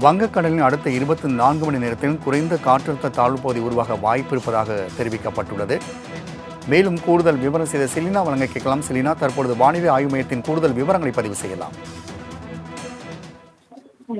வங்கக்கடலின் அடுத்த 24 மணி நேரத்திலும் குறைந்த காற்றழுத்த தாழ்வு பகுதி உருவாக வாய்ப்பு இருப்பதாக தெரிவிக்கப்பட்டுள்ளது. மேலும் கூடுதல் விவரம் செய்த செலினா வழங்க கேட்கலாம். செலினா, தற்பொழுது வானிலை ஆய்வு மையத்தின் கூடுதல் விவரங்களை பதிவு செய்யலாம்.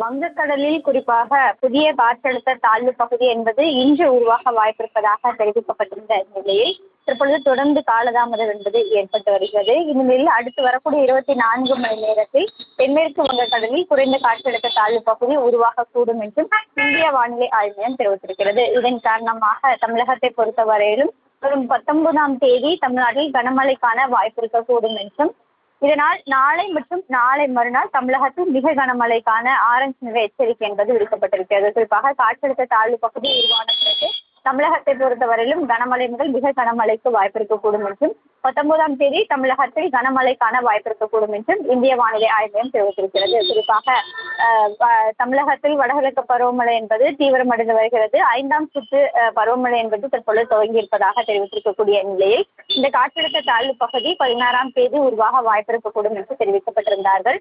வங்கக்கடலில் குறிப்பாக புதிய காற்றழுத்த தாழ்வு பகுதி என்பது இன்று உருவாக வாய்ப்பிருப்பதாக தெரிவிக்கப்பட்டிருந்த நிலையில் தற்பொழுது தொடர்ந்து காலதாமதம் என்பது ஏற்பட்டு வருகிறது. இந்நிலையில் அடுத்து வரக்கூடிய 24 மணி நேரத்தில் தென்மேற்கு வங்கக்கடலில் குறைந்த காற்றழுத்த தாழ்வு பகுதி உருவாகக்கூடும் என்றும் இந்திய வானிலை ஆய்வு மையம் தெரிவித்திருக்கிறது. இதன் காரணமாக தமிழகத்தை பொறுத்தவரையிலும் வரும் 19ஆம் தேதி தமிழ்நாட்டில் கனமழைக்கான வாய்ப்பு இருக்கக்கூடும் என்றும், இதனால் நாளை மற்றும் நாளை மறுநாள் தமிழகத்தில் மிக கனமழைக்கான ஆரஞ்சு நிற எச்சரிக்கை என்பது விடுக்கப்பட்டிருக்கிறது. குறிப்பாக காற்றழுத்த தாழ்வு பகுதி உருவான பிறகு தமிழகத்தை பொறுத்தவரையிலும் கனமழை முதல் மிக கனமழைக்கு வாய்ப்பு இருக்கக்கூடும் என்றும், 19ஆம் தேதி தமிழகத்தில் கனமழைக்கான வாய்ப்பு இருக்கக்கூடும் என்றும் இந்திய வானிலை ஆய்வு மையம் தெரிவித்திருக்கிறது. குறிப்பாக தமிழகத்தில் வடகிழக்கு பருவமழை என்பது தீவிரமடைந்து வருகிறது. 5ஆம் சுற்று பருவமழை என்பது தற்பொழுது துவங்கி இருப்பதாக தெரிவித்திருக்கக்கூடிய நிலையில் இந்த காற்றழுத்த தாழ்வு பகுதி 16ஆம் தேதி உருவாக வாய்ப்பு இருக்கக்கூடும் என்று தெரிவிக்கப்பட்டிருந்தார்கள்.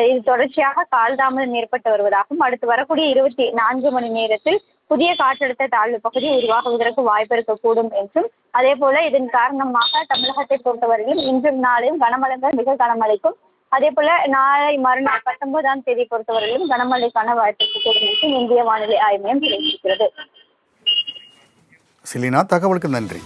இது தொடர்ச்சியாக காலதாமதம் ஏற்பட்டு வருவதாகவும், அடுத்து வரக்கூடிய 24 மணி நேரத்தில் புதிய காற்றழுத்த தாழ்வு பகுதி உருவாகுவதற்கு வாய்ப்பு இருக்கக்கூடும் என்றும், அதே போல இதன் காரணமாக தமிழகத்தை பொறுத்தவரையிலும் இன்றும் நாளையும் கனமழைகள் மிக கனமழைக்கும், அதே போல நாளை மறுநாள் 19ஆம் தேதி பொறுத்தவரையிலும் கனமழைக்கான வாய்ப்பு இருக்கக்கூடும் என்றும் இந்திய வானிலை ஆய்வு மையம் தெரிவித்திருக்கிறது. செலினா, தகவலுக்கு நன்றி.